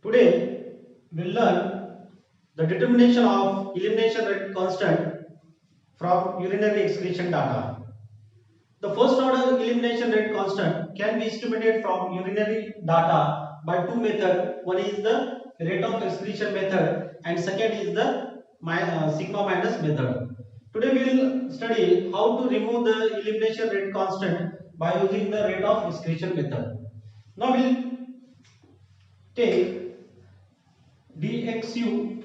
Today we'll learn the determination of elimination rate constant from urinary excretion data. The first order elimination rate constant can be estimated from urinary data by two methods. One is the rate of excretion method and second is the sigma minus method. Today we will study how to remove the elimination rate constant by using the rate of excretion method. Now we will take dxu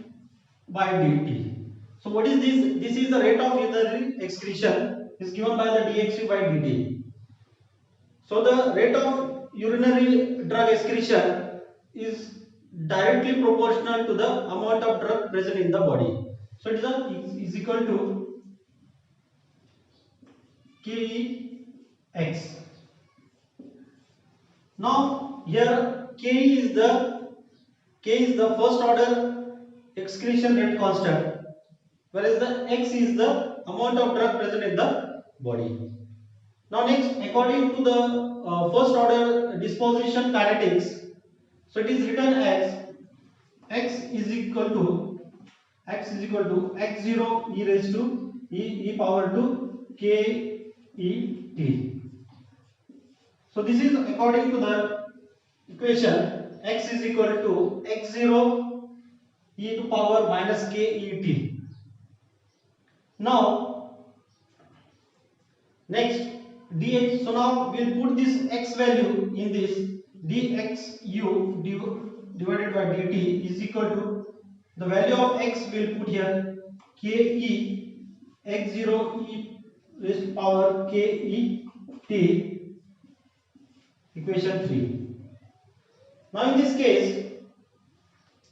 by dt. So what is this? This is the rate of urinary excretion is given by the dxu by dt. So the rate of urinary drug excretion is directly proportional to the amount of drug present in the body. So it is equal to Kex. Now here K is the first order excretion rate constant, whereas the X is the amount of drug present in the body. Now next, according to the first order disposition kinetics, so it is written as x is equal to x0 e raised to e power to k e t. So this is according to the equation x is equal to x0 e to power minus k e t. Now next dx, so now we'll put this x value in this dxu divided by dt is equal to the value of x we'll put here ke x0 e raised to power ke t, equation 3. Now in this case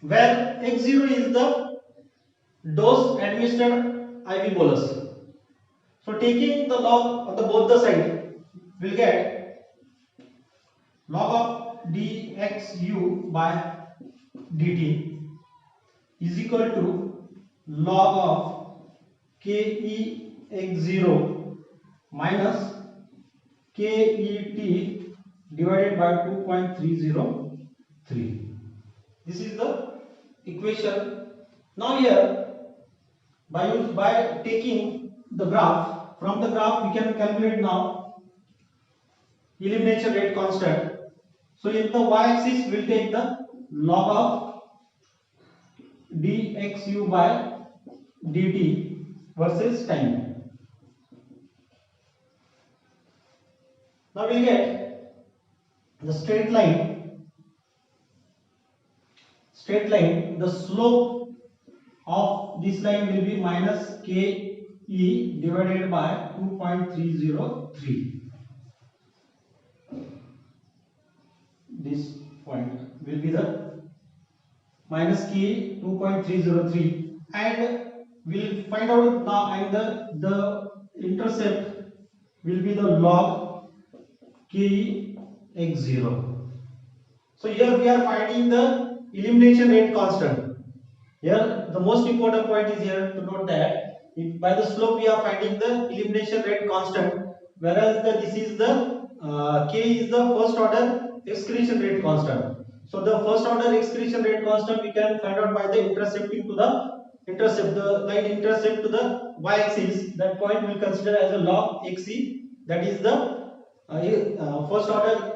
where x0 is the dose administered IV bolus, so taking the log on the both the side, we'll get log of dxu by dt is equal to log of ke x0 minus ket divided by 2.303. This is the equation. Now here by taking the graph, from the graph we can calculate now elimination rate constant. So in the y-axis we will take the log of dxu by dt versus time. Now we will get the straight line, the slope of this line will be minus ke divided by 2.303. This point will be the minus k 2.303, and we'll find out now, and the intercept will be the log k x0. So here we are finding the elimination rate constant. Here the most important point is here to note that if by the slope we are finding the elimination rate constant, whereas this is the k is the first order excretion rate constant. So the first order excretion rate constant we can find out by the intercepting to the line intercept to the y-axis. That point we will consider as a log xe, that is the first order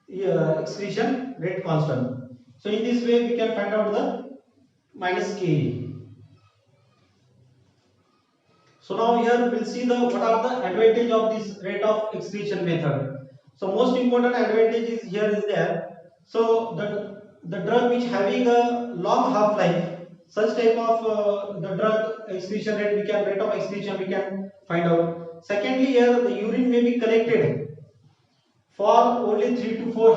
excretion rate constant. So in this way we can find out the minus ke. So now here we'll see what are the advantage of this rate of excretion method. So most important advantage is here is there. So the drug which having a long half life, such type of the drug excretion rate of excretion we can find out. Secondly, here the urine may be collected for only 3 to 4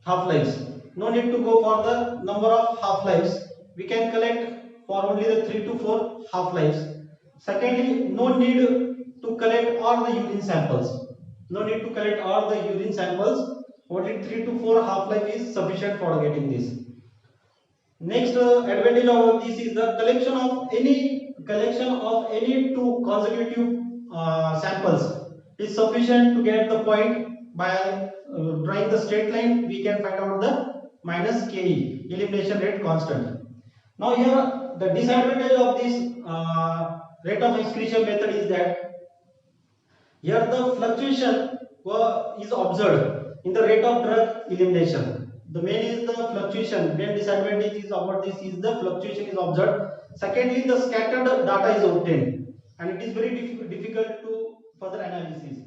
half lives. No need to go for the number of half lives. We can collect for only the 3 to 4 half lives. Secondly, no need to collect all the urine samples. Only 3 to 4 half life is sufficient for getting this. Next advantage of this is the collection of any two consecutive samples is sufficient to get the point. By drawing the straight line we can find out the minus KE, elimination rate constant. Now here the disadvantage of this rate of excretion method is that here the fluctuation is observed in the rate of drug elimination. The main is the fluctuation. Main disadvantage is about this is the fluctuation is observed. Secondly, the scattered data is obtained, and it is very difficult to further analysis.